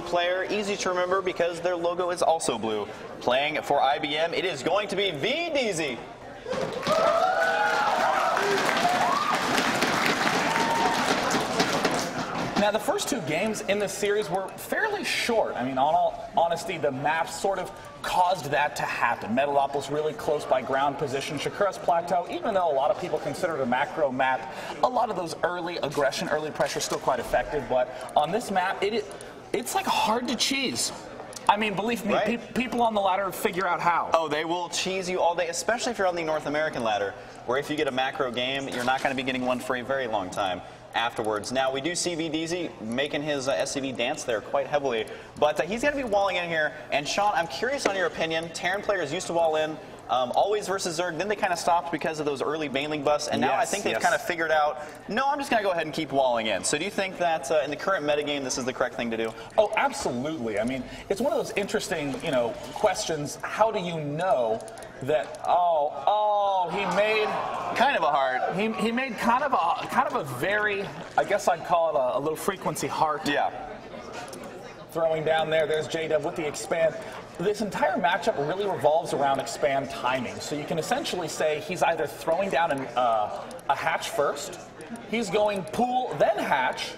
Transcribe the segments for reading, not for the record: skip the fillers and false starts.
blue player. Easy to remember because their logo is also blue. Playing for IBM, it is going to be VDZ. Now, the first two games in this series were fairly short. I mean, on all honesty, the maps sort of caused that to happen. Metalopolis really close by ground position. Shakura's Plateau, even though a lot of people consider it a macro map, a lot of those early aggression, early pressure is still quite effective. But on this map, it's like hard to cheese. I mean, believe me, right. People on the ladder figure out how. Oh, they will cheese you all day, especially if you're on the North American ladder, where if you get a macro game, you're not going to be getting one for a very long time afterwards. Now, we do see VDZ making his SCV dance there quite heavily, but he's going to be walling in here. And Sean, I'm curious on your opinion. Terran players used to wall in always versus Zerg. Then they kind of stopped because of those early baneling busts, and now I think they've kind of figured out, no, I'm just going to go ahead and keep walling in. So do you think that in the current metagame, this is the correct thing to do? Oh, absolutely. I mean, it's one of those interesting, questions. How do you know that, he made kind of a heart. He made kind of a very, I guess I'd call it a low frequency heart. Yeah. Throwing down there, there's J-Dub with the expand. This entire matchup really revolves around expand timing. So you can essentially say he's either throwing down a hatch first, he's going pool, then hatch,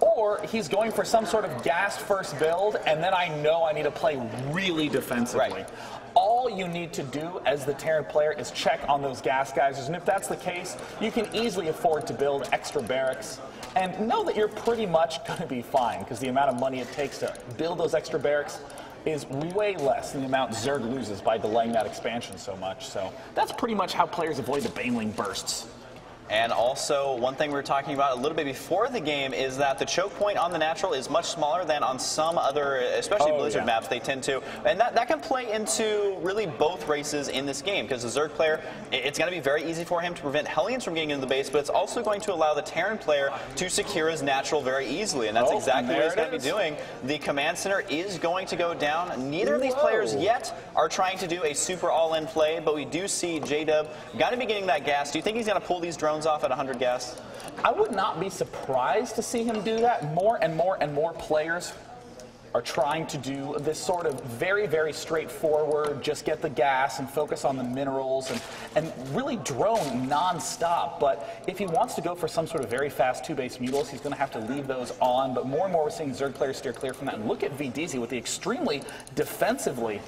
or he's going for some sort of gas first build, and then I know I need to play really defensively. Right. All you need to do as the Terran player is check on those gas geysers, and if that's the case, you can easily afford to build extra barracks and know that you're pretty much going to be fine, because the amount of money it takes to build those extra barracks is way less than the amount Zerg loses by delaying that expansion so much. So that's pretty much how players avoid the baneling bursts. And also, one thing we were talking about a little bit before the game is that the choke point on the natural is much smaller than on some other, especially Blizzard maps, they tend to. And that can play into really both races in this game, because the Zerg player, it's going to be very easy for him to prevent Hellions from getting into the base, but it's also going to allow the Terran player to secure his natural very easily. And that's exactly what he's going to be doing. The command center is going to go down. Neither of these players yet are trying to do a super all-in play, but we do see J-Dub going to be getting that gas. Do you think he's going to pull these drones off at 100 gas? I would not be surprised to see him do that. More and more players are trying to do this sort of very, very straightforward, just get the gas and focus on the minerals and really drone non-stop. But if he wants to go for some sort of very fast two-base mules, he's going to have to leave those on. But more and more we're seeing Zerg players steer clear from that. And look at VDZ with the extremely defensively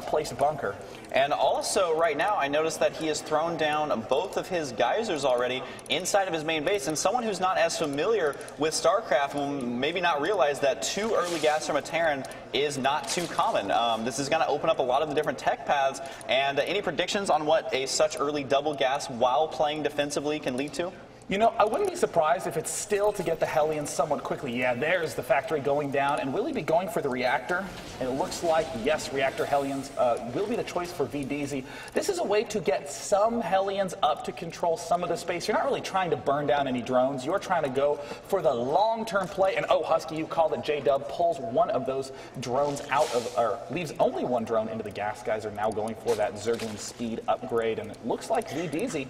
placed bunker. And also, right now, I noticed that he has thrown down both of his geysers already inside of his main base. And someone who's not as familiar with StarCraft will maybe not realize that 2 early gas from a Terran is not too common. This is going to open up a lot of the different tech paths. And any predictions on what such early double gas while playing defensively can lead to? I wouldn't be surprised if it's still to get the Hellions somewhat quickly. Yeah, there's the factory going down, and will he be going for the reactor? And it looks like, yes, reactor Hellions will be the choice for VDZ. This is a way to get some Hellions up to control some of the space. You're not really trying to burn down any drones. You're trying to go for the long-term play. And, oh, Husky, you called it. J-Dub pulls one of those drones out of, or leaves only one drone into the gas guys are now going for that Zergling speed upgrade. And it looks like VDZ,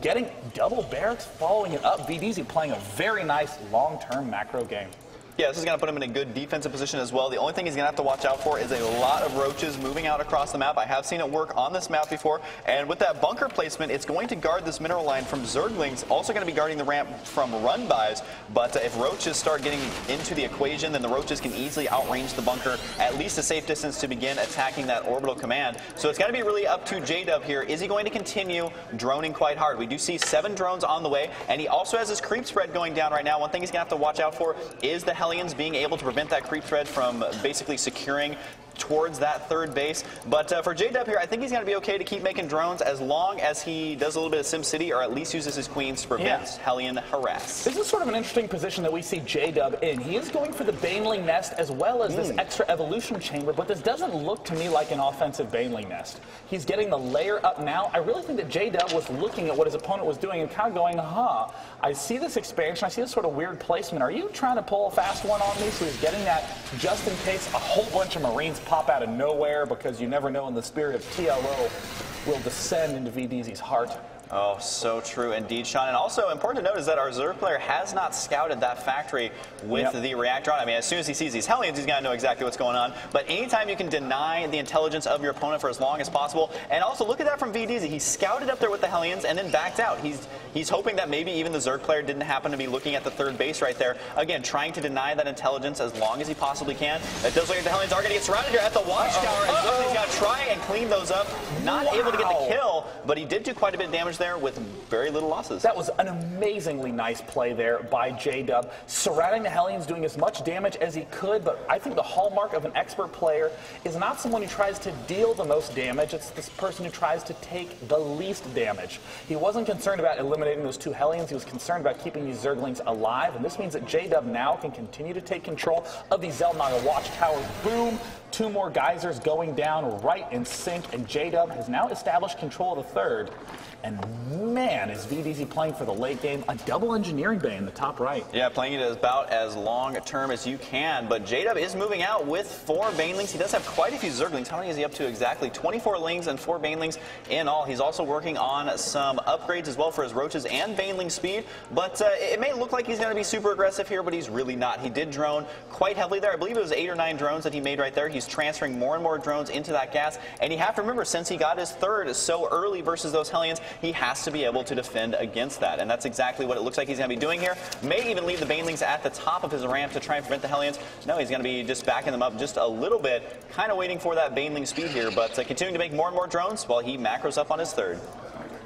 getting double barracks, following it up. VDZ playing a very nice long-term macro game. Yeah, this is going to put him in a good defensive position as well. The only thing he's going to have to watch out for is a lot of roaches moving out across the map. I have seen it work on this map before. And with that bunker placement, it's going to guard this mineral line from Zerglings. Also going to be guarding the ramp from run-bys. But if roaches start getting into the equation, then the roaches can easily outrange the bunker at least a safe distance to begin attacking that orbital command. So it's going to be really up to J-Dub here. Is he going to continue droning quite hard? We do see 7 drones on the way. And he also has his creep spread going down right now. One thing he's going to have to watch out for is the Hellions being able to prevent that creep thread from basically securing towards that third base. But for J-Dub here, I think he's going to be okay to keep making drones as long as he does a little bit of SimCity or at least uses his queens to prevent Hellion harass. This is sort of an interesting position that we see J-Dub in. He is going for the Baneling Nest as well as this extra evolution chamber, but this doesn't look to me like an offensive Baneling Nest. He's getting the layer up now. I really think that J-Dub was looking at what his opponent was doing and kind of going, I see this expansion, I see this sort of weird placement. Are you trying to pull a fast one on me? So he's getting that just in case a whole bunch of Marines pop out of nowhere, because you never know when the spirit of TLO will descend into VDZ's heart. Oh, so true indeed, Sean. And also important to note is that our Zerg player has not scouted that factory with the reactor on. I mean, as soon as he sees these Hellions, he's got to know exactly what's going on. But anytime you can deny the intelligence of your opponent for as long as possible, and also look at that from VDZ. He scouted up there with the Hellions and then backed out. He's hoping that maybe even the Zerg player didn't happen to be looking at the third base right there. Again, trying to deny that intelligence as long as he possibly can. It does look like the Hellions are going to get surrounded here at the watchtower. And Zerg, he's got to try and clean those up. Not able to get the kill, but he did do quite a bit of damage there with very little losses. That was an amazingly nice play there by J-Dub, surrounding the Hellions, doing as much damage as he could, but I think the hallmark of an expert player is not someone who tries to deal the most damage, it's this person who tries to take the least damage. He wasn't concerned about eliminating those two Hellions, he was concerned about keeping these Zerglings alive, and this means that J-Dub now can continue to take control of these Zeldnaga watchtowers. Boom! Two more geysers going down right in sync, and J-Dub has now established control of the third. And man, is VDZ playing for the late game. A double engineering bay in the top right. Yeah, playing it about as long term as you can. But J-Dub is moving out with 4 Banelings. He does have quite a few Zerglings. How many is he up to exactly? 24 Lings and 4 Banelings in all. He's also working on some upgrades as well for his Roaches and Baneling speed. But it may look like he's going to be super aggressive here, but he's really not. He did drone quite heavily there. I believe it was 8 or 9 drones that he made right there. He's transferring more and more drones into that gas. And you have to remember, since he got his third so early versus those Hellions, he has to be able to defend against that. And that's exactly what it looks like he's going to be doing here. May even leave the Banelings at the top of his ramp to try and prevent the Hellions. No, he's going to be just backing them up just a little bit, kind of waiting for that Baneling speed here, but continuing to make more and more drones while he macros up on his third.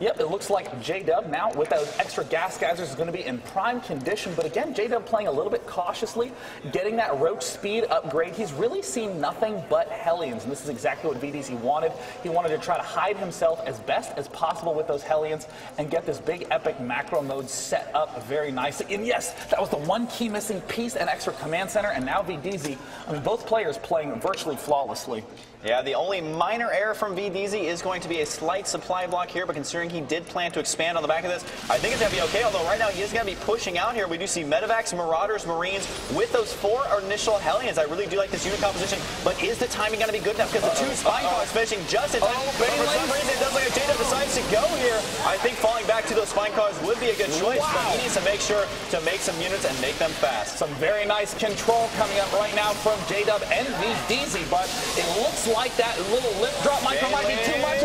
Yep, it looks like J-Dub now with those extra gas geysers is going to be in prime condition. But again, J-Dub playing a little bit cautiously, getting that Roach speed upgrade. He's really seen nothing but Hellions, and this is exactly what VDZ wanted. He wanted to try to hide himself as best as possible with those Hellions and get this big epic macro mode set up very nicely. And yes, that was the one key missing piece, an extra command center, and now VDZ, I mean, both players playing virtually flawlessly. Yeah, the only minor error from VDZ is going to be a slight supply block here, but considering he did plan to expand on the back of this, I think it's going to be okay, although right now he is going to be pushing out here. We do see Medevacs, Marauders, Marines with those 4 initial Hellions. I really do like this unit composition, but is the timing going to be good enough? Because the 2 Spine Crawlers finishing just in time. But for some reason, it does look like J-Dub decides to go here. I think falling back to those Spine Crawlers would be a good choice, but he needs to make sure to make some units and make them fast. Some very nice control coming up right now from J-Dub and VDZ, but it looks like that little lip drop micro might be too much.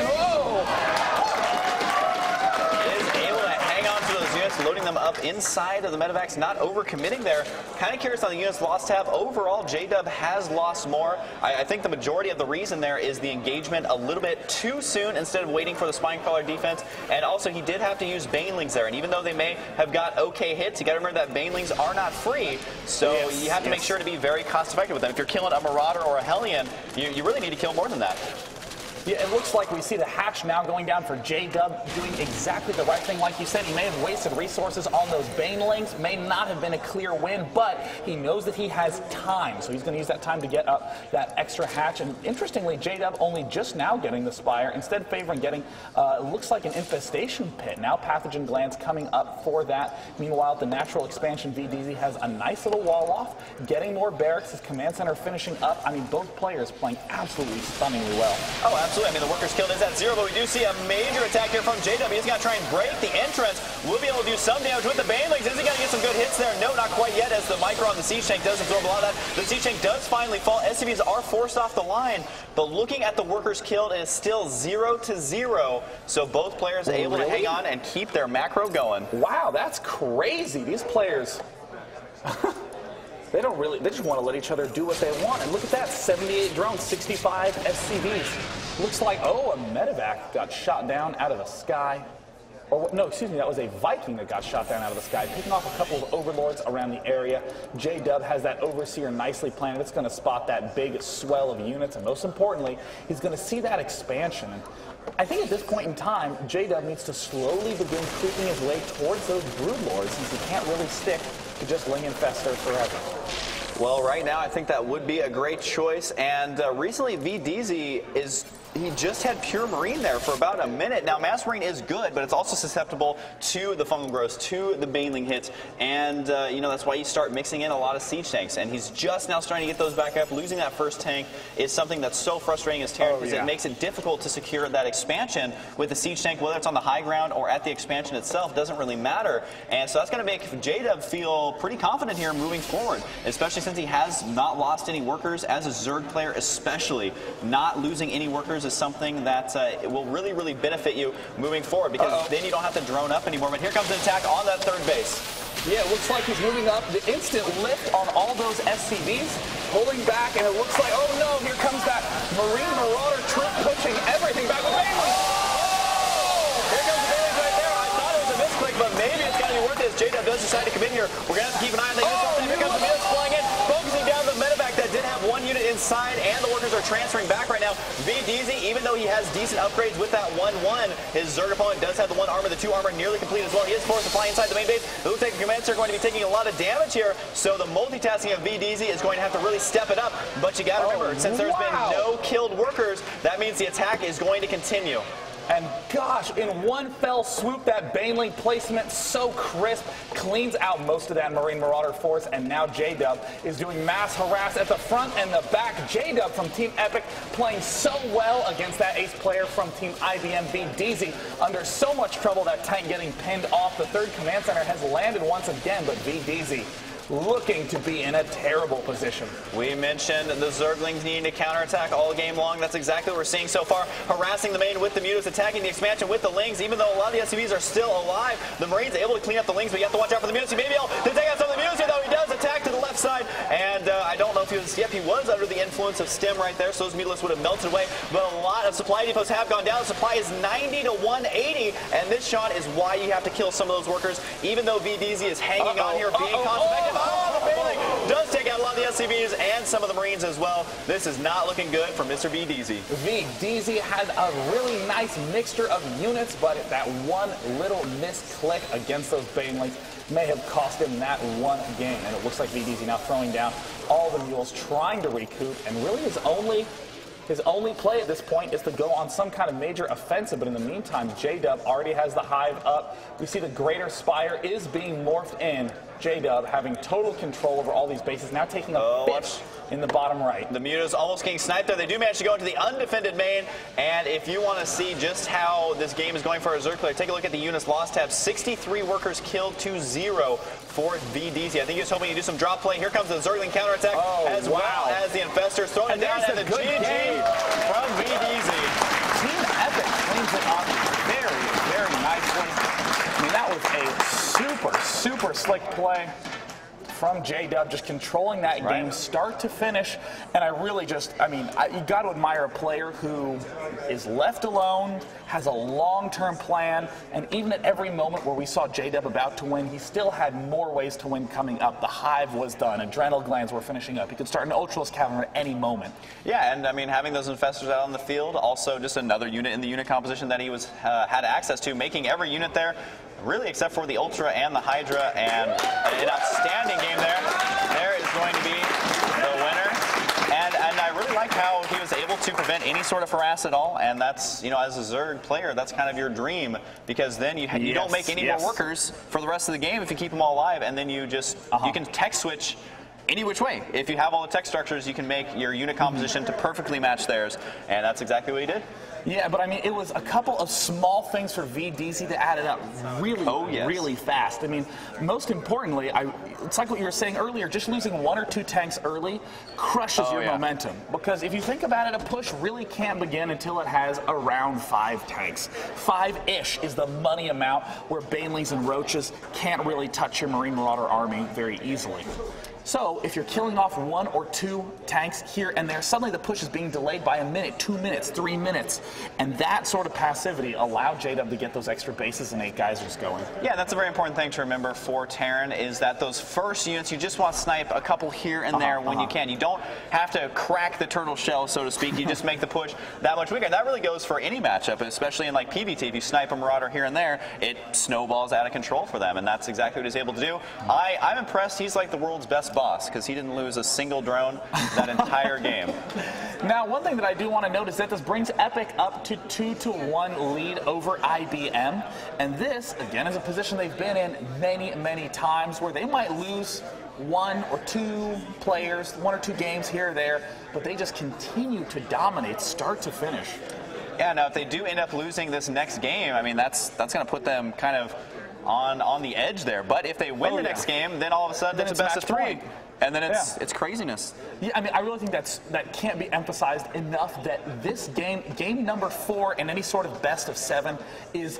Loading them up inside of the Medevacs, not overcommitting there. Kind of curious on the units lost tab. Overall, J-Dub has lost more. I think the majority of the reason there is the engagement a little bit too soon instead of waiting for the Spine Crawler defense. And also, he did have to use Banelings there. And even though they may have got okay hits, you got to remember that Banelings are not free. So you have to make sure to be very cost effective with them. If you're killing a Marauder or a Hellion, you really need to kill more than that. Yeah, it looks like we see the hatch now going down for J-Dub, doing exactly the right thing. Like you said, he may have wasted resources on those Banelings, may not have been a clear win, but he knows that he has time, so he's going to use that time to get up that extra hatch. And interestingly, J-Dub only just now getting the Spire, instead favoring getting, looks like an infestation pit. Now pathogen glands coming up for that. Meanwhile, the natural expansion VDZ has a nice little wall off, getting more barracks, his command center finishing up. I mean, both players playing absolutely stunningly well. Oh, absolutely. I mean, the workers killed is at 0, but we do see a major attack here from J-Dub. He's going to try and break the entrance. We'll be able to do some damage with the Banelings. Is he going to get some good hits there? No, not quite yet, as the micro on the siege tank does absorb a lot of that. The siege tank does finally fall. SCVs are forced off the line, but looking at the workers killed, it is still 0-0. So both players are able to hang on and keep their macro going. Wow, that's crazy. These players... They just want to let each other do what they want. And look at that, 78 drones, 65 SCVs. Looks like, a medevac got shot down out of the sky. Or no, excuse me, that was a Viking that got shot down out of the sky, picking off a couple of overlords around the area. J-Dub has that overseer nicely planted. It's going to spot that big swell of units, and most importantly, he's going to see that expansion. And I think at this point in time, J-Dub needs to slowly begin creeping his way towards those broodlords, since he can't really stick to just Ling Infestor forever. Well, right now, I think that would be a great choice. And recently, VDZ is He just had pure Marine there for about a minute. Now, Mass Marine is good, but it's also susceptible to the fungal growths, to the Baneling hits, and you know, that's why you start mixing in a lot of siege tanks. And he's just now starting to get those back up. Losing that first tank is something that's so frustrating as Terran, because it makes it difficult to secure that expansion with the siege tank, whether it's on the high ground or at the expansion itself, doesn't really matter. And so that's going to make J-Dub feel pretty confident here moving forward, especially since he has not lost any workers as a Zerg player, especially. Not losing any workers is something that will really, really benefit you moving forward, because then you don't have to drone up anymore. But here comes an attack on that third base. Yeah, it looks like he's moving up. The instant lift on all those SCVs, pulling back, and it looks like, oh no, here comes that Marine Marauder troop pushing everything back with Baneling. Here comes the Baneling right there. I thought it was a misclick, but maybe it's going to be worth it as J-Dub does decide to come in here. We're going to have to keep an eye on that unit. Here comes the Minox flying in, focusing down the medevac that did have one unit inside, and the workers are transferring back right now. VDZ, even though he has decent upgrades with that 1-1, his Zerg opponent does have the 1 armor, the 2 armor nearly complete as well. He is forced to fly inside the main base. It looks like the commands are going to be taking a lot of damage here, so the multitasking of VDZ is going to have to really step it up. But you got to remember, since there's been no killed workers, that means the attack is going to continue. And gosh, in one fell swoop, that Baneling placement so crisp, cleans out most of that Marine Marauder force, and now J-Dub is doing mass harass at the front and the back. J-Dub from Team Epic playing so well against that ace player from Team IBM. VDZ under so much trouble, that tank getting pinned off. The third command center has landed once again, but VDZ looking to be in a terrible position. We mentioned the Zerglings needing to counterattack all game long. That's exactly what we're seeing so far. Harassing the main with the Mutas, attacking the expansion with the Lings. Even though a lot of the SCVs are still alive, the Marines able to clean up the Lings, but you have to watch out for the Mutas. He may be able to take out some of the Mutas here, though. He does attack to the left side, and I don't know if he was, yep, he was under the influence of Stim right there, so those Mutalists would have melted away, but a lot of supply depots have gone down. Supply is 90 to 180, and this shot is why you have to kill some of those workers, even though VDZ is hanging on here, being cost-effective. Oh, the Baneling does take out a lot of the SCVs and some of the Marines as well. This is not looking good for Mr. VDZ. VDZ had a really nice mixture of units, but that one little misclick against those Banelings may have cost him that one game. And it looks like VDZ now throwing down all the mules, trying to recoup, and really his only play at this point is to go on some kind of major offensive, but in the meantime, J-Dub already has the hive up. We see the Greater Spire is being morphed in. J-Dub having total control over all these bases, now taking a fish in the bottom right. The Mutas almost getting sniped there. They do manage to go into the undefended main, and if you want to see just how this game is going for a Zerg player, take a look at the units lost tab. 63 workers killed to 0 for VDZ. I think he was hoping to do some drop play. Here comes the Zergling counterattack, as well as the Infestors throwing it down, and the GG from VDZ. Team Epic cleans it up very, very nicely. I mean, that was a super slick play from J-Dub, just controlling that game start to finish. And I really just, I mean, you got to admire a player who is left alone, has a long-term plan, and even at every moment where we saw J-Dub about to win, he still had more ways to win coming up. The hive was done, adrenal glands were finishing up. He could start an Ultralist Cavern at any moment. Yeah, and I mean, having those Infestors out on the field, also just another unit in the unit composition that he was had access to, making every unit there, really except for the Ultra and the Hydra, and an outstanding game there. There is going to be the winner. And I really like how he was able to prevent any sort of harass at all, and that's, you know, as a Zerg player, that's kind of your dream, because then you don't make any more workers for the rest of the game if you keep them all alive, and then you just, you can tech switch any which way. If you have all the tech structures, you can make your unit composition to perfectly match theirs, and that's exactly what he did. Yeah, but I mean, it was a couple of small things for VDZ to add it up really, really fast. I mean, most importantly, it's like what you were saying earlier, just losing 1 or 2 tanks early crushes your momentum. Because if you think about it, a push really can't begin until it has around 5 tanks. 5-ish is the money amount where Banelings and Roaches can't really touch your Marine Marauder army very easily. So if you're killing off 1 or 2 tanks here and there, suddenly the push is being delayed by a minute, 2 minutes, 3 minutes. And that sort of passivity allowed J-Dub to get those extra bases and 8 geysers going. Yeah, that's a very important thing to remember for Terran, is that those first units, you just want to snipe a couple here and there when you can. You don't have to crack the turtle shell, so to speak. You just make the push that much weaker. That really goes for any matchup, especially in like PvT. If you snipe a Marauder here and there, it snowballs out of control for them, and that's exactly what he's able to do. I'm impressed. He's like the world's best best boss because he didn't lose a single drone that entire game. Now, one thing that I do want to note is that this brings Epic up to 2-1 lead over IBM. And this, again, is a position they've been in many, many times where they might lose one or two players, one or two games here or there, but they just continue to dominate start to finish. Yeah, now if they do end up losing this next game, I mean, that's going to put them kind of on the edge there. But if they win the next game, then all of a sudden it's a best of 3. Point. And then it's craziness. Yeah, I mean, I really think that can't be emphasized enough that this game number 4 in any sort of best of 7 is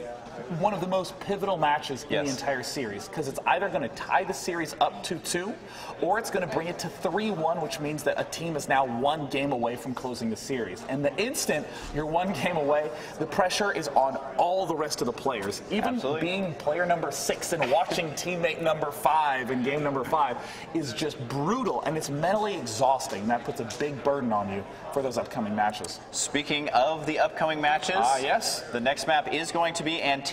one of the most pivotal matches in the entire series, because it's either going to tie the series up to 2 or it's going to bring it to 3-1, which means that a team is now 1 game away from closing the series. And the instant you're 1 game away, the pressure is on all the rest of the players. Even being player number 6 and watching teammate number 5 in game number 5 is just brutal, and it's mentally exhausting. That puts a big burden on you for those upcoming matches. Speaking of the upcoming matches, yes, the next map is going to be Antigua.